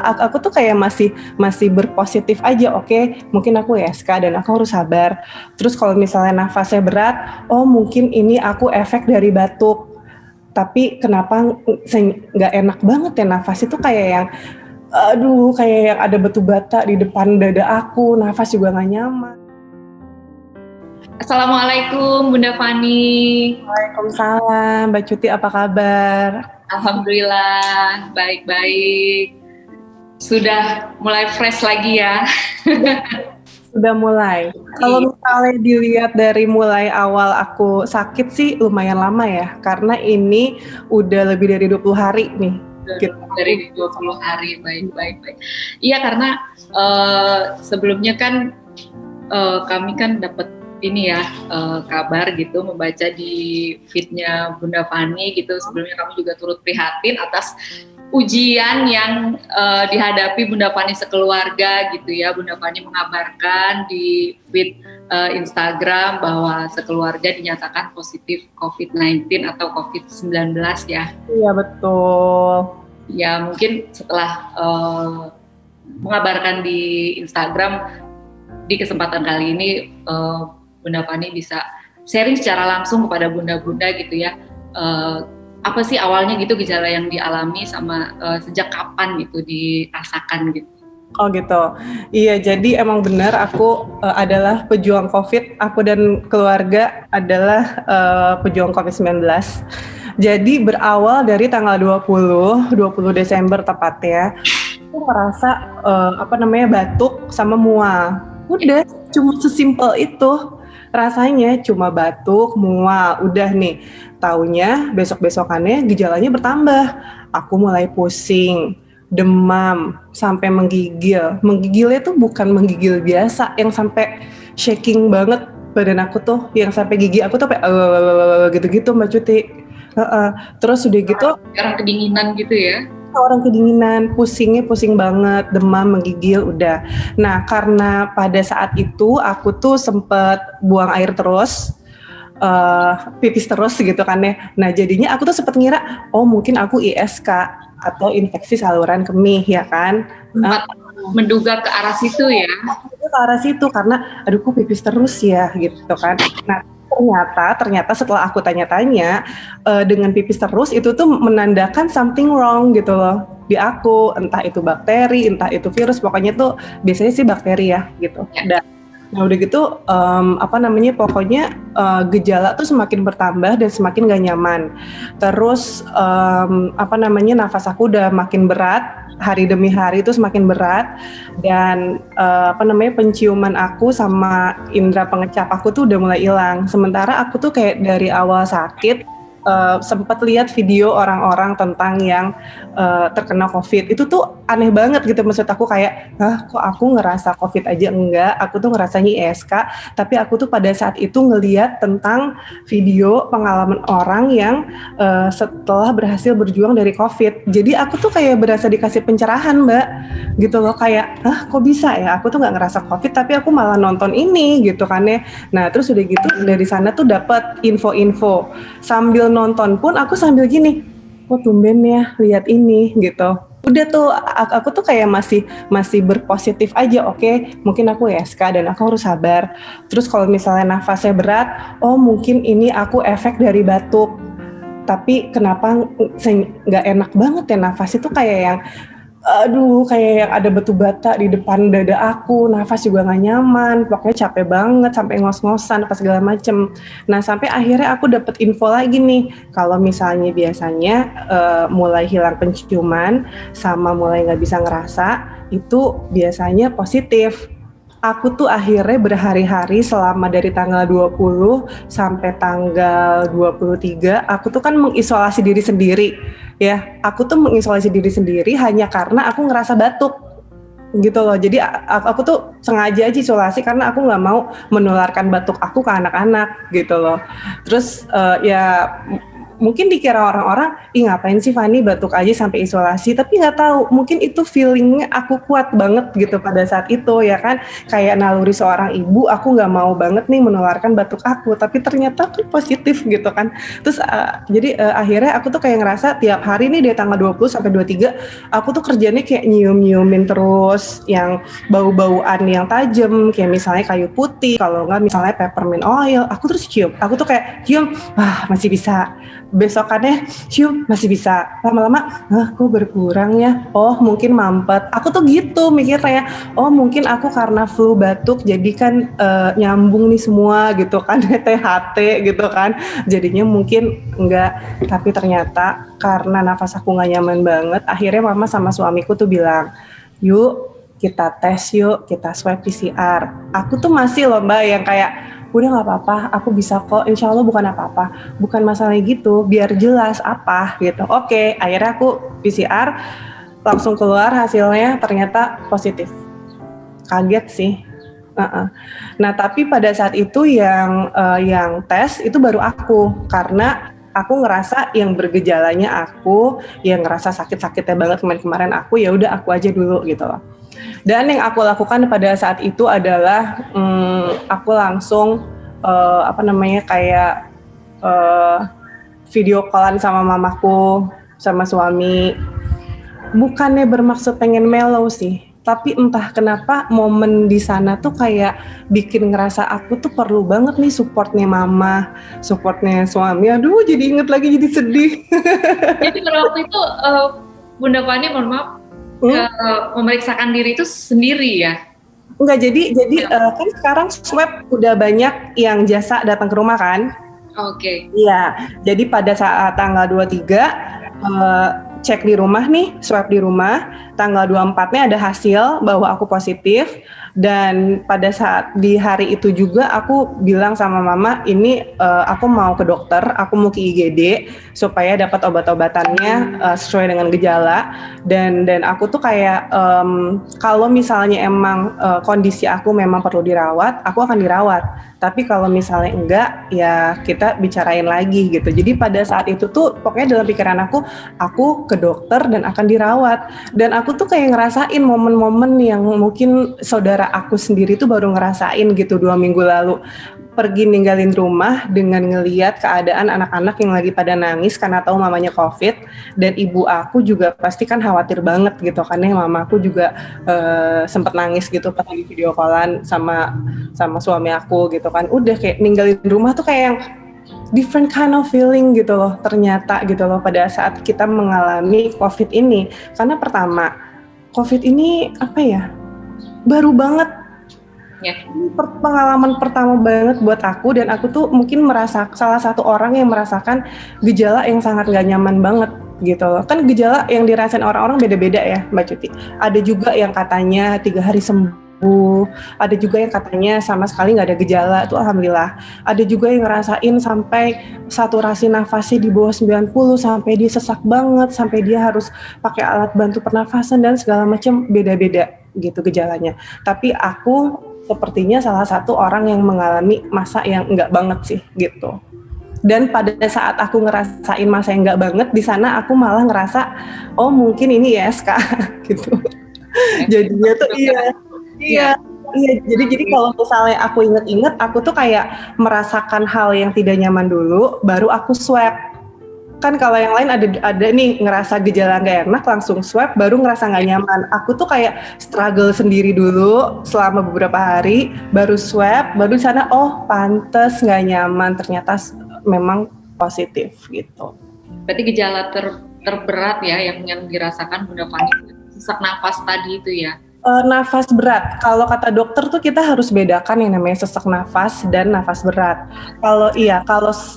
aku tuh kayak masih berpositif aja. Oke, mungkin aku ISK dan aku harus sabar. Terus kalau misalnya nafasnya berat, oh mungkin ini aku efek dari batuk. Tapi kenapa nggak enak banget ya nafas itu kayak yang aduh, kayak yang ada batu bata di depan dada aku, nafas juga nggak nyaman. Assalamualaikum Bunda Fani. Waalaikumsalam, Mbak Cuti, apa kabar? Alhamdulillah, baik-baik. Sudah mulai fresh lagi ya. Sudah mulai. Kalau misalnya dilihat dari mulai awal aku sakit sih lumayan lama ya, karena ini udah lebih dari 20 hari nih. Dari 20 hari, baik. Iya, karena sebelumnya kan kami kan dapat ini ya kabar gitu, membaca di feednya Bunda Fani gitu. Sebelumnya kami juga turut prihatin atas ujian yang dihadapi Bunda Fani sekeluarga gitu ya. Bunda Fani mengabarkan di feed Instagram bahwa sekeluarga dinyatakan positif COVID-19 atau COVID-19 ya. Iya, betul. Ya, mungkin setelah mengabarkan di Instagram, di kesempatan kali ini Bunda Fani bisa sharing secara langsung kepada bunda-bunda gitu ya. Apa sih awalnya gitu gejala yang dialami sama sejak kapan gitu dirasakan gitu? Oh gitu. Iya, jadi emang benar aku adalah pejuang COVID. Aku dan keluarga adalah pejuang COVID-19. Jadi berawal dari tanggal 20 Desember tepatnya, aku merasa batuk sama mual. Udah, cuma sesimpel itu. Rasanya cuma batuk, mual, udah nih. Taunya besok-besokannya gejalanya bertambah. Aku mulai pusing, demam, sampai menggigil. Menggigilnya tuh bukan menggigil biasa, yang sampai shaking banget badan aku tuh, yang sampai gigi aku tuh gitu-gitu Mbak Cuti. Terus udah gitu orang kedinginan gitu ya. Orang kedinginan, pusingnya pusing banget, demam, menggigil, udah. Nah, karena pada saat itu aku tuh sempet buang air terus, pipis terus gitu kan ya. Nah, jadinya aku tuh sempet ngira, oh mungkin aku ISK atau infeksi saluran kemih ya kan. Menduga ke arah situ ya. Ke arah situ karena aduh kok pipis terus ya gitu kan. Nah, ternyata setelah aku tanya-tanya dengan pipis terus itu tuh menandakan something wrong gitu loh di aku, entah itu bakteri, entah itu virus, pokoknya tuh biasanya sih bakteri ya gitu. Nah udah gitu pokoknya gejala tuh semakin bertambah dan semakin gak nyaman. Terus nafas aku udah makin berat, hari demi hari itu semakin berat, dan penciuman aku sama indera pengecap aku tuh udah mulai hilang. Sementara aku tuh kayak dari awal sakit sempat lihat video orang-orang tentang yang terkena COVID. Itu tuh aneh banget gitu, maksud aku kayak, kok aku ngerasa COVID aja enggak, aku tuh ngerasanya ISK, tapi aku tuh pada saat itu ngelihat tentang video pengalaman orang yang setelah berhasil berjuang dari COVID. Jadi aku tuh kayak berasa dikasih pencerahan Mbak, gitu loh, kayak, kok bisa ya, aku tuh nggak ngerasa COVID, tapi aku malah nonton ini gitu kan ya. Nah terus udah gitu dari sana tuh dapat info-info. Sambil nonton pun aku sambil gini, kok tumben ya lihat ini gitu. Udah tuh aku tuh kayak masih berpositif aja. Oke, mungkin aku ISK dan aku harus sabar. Terus kalau misalnya nafasnya berat, oh mungkin ini aku efek dari batuk. Tapi kenapa nggak enak banget ya nafas itu kayak yang aduh, kayak yang ada batu bata di depan dada aku, nafas juga nggak nyaman, pokoknya capek banget, sampai ngos-ngosan, apa segala macem. Nah, sampai akhirnya aku dapet info lagi nih, kalau misalnya biasanya mulai hilang penciuman, sama mulai nggak bisa ngerasa, itu biasanya positif. Aku tuh akhirnya berhari-hari selama dari tanggal 20 sampai tanggal 23, aku tuh kan mengisolasi diri sendiri. Ya, aku tuh mengisolasi diri sendiri hanya karena aku ngerasa batuk gitu loh. Jadi aku tuh sengaja aja isolasi karena aku nggak mau menularkan batuk aku ke anak-anak gitu loh. Terus mungkin dikira orang-orang, ih ngapain sih Fani batuk aja sampai isolasi, tapi nggak tahu, mungkin itu feelingnya aku kuat banget gitu pada saat itu ya kan, kayak naluri seorang ibu, aku nggak mau banget nih menularkan batuk aku, tapi ternyata tuh positif gitu kan. Terus jadi akhirnya aku tuh kayak ngerasa tiap hari nih dari tanggal 20 sampai 23, aku tuh kerjanya kayak nyium-nyiumin terus yang bau-bauan yang tajam, kayak misalnya kayu putih, kalau nggak misalnya peppermint oil, aku terus cium, aku tuh kayak cium, wah masih bisa, besokannya cium masih bisa, lama-lama kok berkurang ya, oh mungkin mampet, aku tuh gitu mikirnya, oh mungkin aku karena flu batuk jadi kan nyambung nih semua gitu kan, THT gitu kan, jadinya mungkin enggak, tapi ternyata karena nafas aku nggak nyaman banget, akhirnya mama sama suamiku tuh bilang, yuk kita tes yuk, kita swab PCR. Aku tuh masih loh mbak yang kayak, udah gak apa-apa, aku bisa kok, insya Allah bukan apa-apa, bukan masalah gitu, biar jelas apa gitu. Oke, akhirnya aku PCR, langsung keluar hasilnya ternyata positif. Kaget sih. Nah tapi pada saat itu yang tes itu baru aku, karena aku ngerasa yang bergejalanya aku, yang ngerasa sakit-sakitnya banget kemarin aku, ya udah aku aja dulu gitu loh. Dan yang aku lakukan pada saat itu adalah aku langsung kayak video callan sama mamaku, sama suami. Bukannya bermaksud pengen mellow sih, tapi entah kenapa momen di sana tuh kayak bikin ngerasa aku tuh perlu banget nih supportnya mama, supportnya suami. Aduh, jadi inget lagi jadi sedih. Jadi pada waktu itu Bunda Fani, mohon maaf, memeriksakan diri itu sendiri ya? Enggak, jadi kan sekarang swab udah banyak yang jasa datang ke rumah kan? Oke. Iya, jadi pada saat tanggal 23 cek di rumah nih, swab di rumah, tanggal 24-nya ada hasil bahwa aku positif, dan pada saat di hari itu juga aku bilang sama mama, ini aku mau ke dokter, aku mau ke IGD supaya dapat obat-obatannya sesuai dengan gejala, dan aku tuh kayak kalau misalnya emang kondisi aku memang perlu dirawat, aku akan dirawat. Tapi kalau misalnya enggak, ya kita bicarain lagi gitu. Jadi pada saat itu tuh pokoknya dalam pikiran aku ke dokter dan akan dirawat. Dan aku tuh kayak ngerasain momen-momen yang mungkin saudara aku sendiri tuh baru ngerasain gitu 2 minggu lalu. Pergi ninggalin rumah dengan ngeliat keadaan anak-anak yang lagi pada nangis karena tahu mamanya COVID, dan ibu aku juga pasti kan khawatir banget gitu kan ya, mamaku juga sempet nangis gitu pas lagi video callan sama suami aku gitu kan, udah kayak ninggalin rumah tuh kayak yang different kind of feeling gitu loh ternyata gitu loh pada saat kita mengalami COVID ini, karena pertama COVID ini apa ya, baru banget. Ini pengalaman pertama banget buat aku, dan aku tuh mungkin salah satu orang yang merasakan gejala yang sangat gak nyaman banget gitu loh. Kan gejala yang dirasain orang-orang beda-beda ya Mbak Cuti. Ada juga yang katanya 3 hari sembuh, ada juga yang katanya sama sekali gak ada gejala, itu alhamdulillah. Ada juga yang ngerasain sampai saturasi nafasnya di bawah 90, sampai dia sesak banget, sampai dia harus pakai alat bantu pernafasan dan segala macam, beda-beda gitu gejalanya. Tapi aku sepertinya salah satu orang yang mengalami masa yang enggak banget sih gitu. Dan pada saat aku ngerasain masa yang enggak banget, di sana aku malah ngerasa, oh mungkin ini ISK gitu. Jadinya tuh iya. Jadi kalau misalnya aku inget-inget, aku tuh kayak merasakan hal yang tidak nyaman dulu, baru aku swab. Kan kalau yang lain ada nih ngerasa gejala nggak enak langsung swab, baru ngerasa nggak nyaman. Aku tuh kayak struggle sendiri dulu selama beberapa hari, baru swab, baru di sana oh pantes nggak nyaman, ternyata memang positif gitu. Berarti gejala terberat ya yang dirasakan Bunda Fani, sesak nafas tadi itu ya? Nafas berat, kalau kata dokter tuh kita harus bedakan yang namanya sesak nafas dan nafas berat. Kalau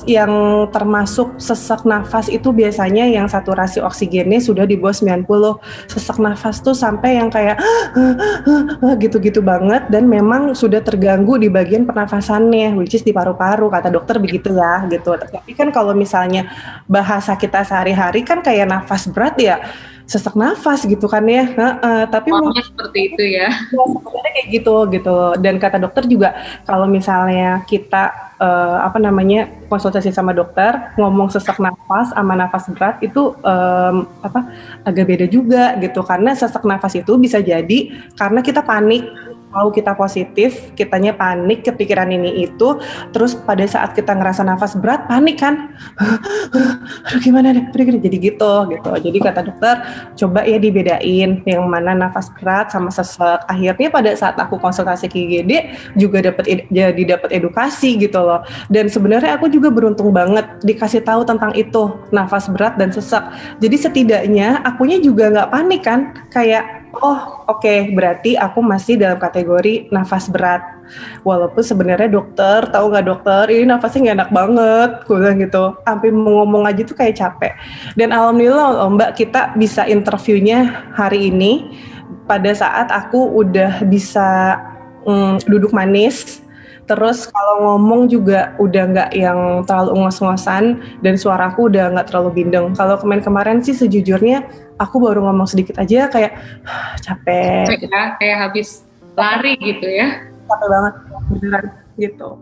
yang termasuk sesak nafas itu biasanya yang saturasi oksigennya sudah di bawah 90. Sesak nafas tuh sampai yang kayak gitu-gitu banget, dan memang sudah terganggu di bagian pernafasannya, which is di paru-paru, kata dokter begitu ya gitu. Tapi kan kalau misalnya bahasa kita sehari-hari kan kayak nafas berat ya sesak nafas gitu kan ya, tapi mungkin seperti itu ya. Sebenarnya kayak gitu. Dan kata dokter juga kalau misalnya kita konsultasi sama dokter, ngomong sesak nafas sama nafas berat itu agak beda juga gitu, karena sesak nafas itu bisa jadi karena kita panik. Kalau kita positif, kitanya panik, kepikiran ini itu, terus pada saat kita ngerasa nafas berat, panik kan, aduh gimana deh, jadi gitu. Jadi kata dokter, coba ya dibedain yang mana nafas berat sama sesak. Akhirnya pada saat aku konsultasi ke IGD juga dapat edukasi gitu loh. Dan sebenarnya aku juga beruntung banget dikasih tahu tentang itu, nafas berat dan sesak. Jadi setidaknya akunya juga nggak panik kan, kayak oh oke, berarti aku masih dalam kategori nafas berat. Walaupun sebenarnya dokter, tahu nggak dokter, ini nafasnya nggak enak banget, gue bilang gitu. Sampai mau ngomong aja tuh kayak capek. Dan alhamdulillah Mbak, kita bisa interviewnya hari ini pada saat aku udah bisa duduk manis. Terus kalau ngomong juga udah nggak yang terlalu ngos-ngosan dan suaraku udah nggak terlalu bindeng. Kalau kemarin sih sejujurnya aku baru ngomong sedikit aja kayak capek. Ya, kayak habis lari gitu ya. Capek banget beneran gitu.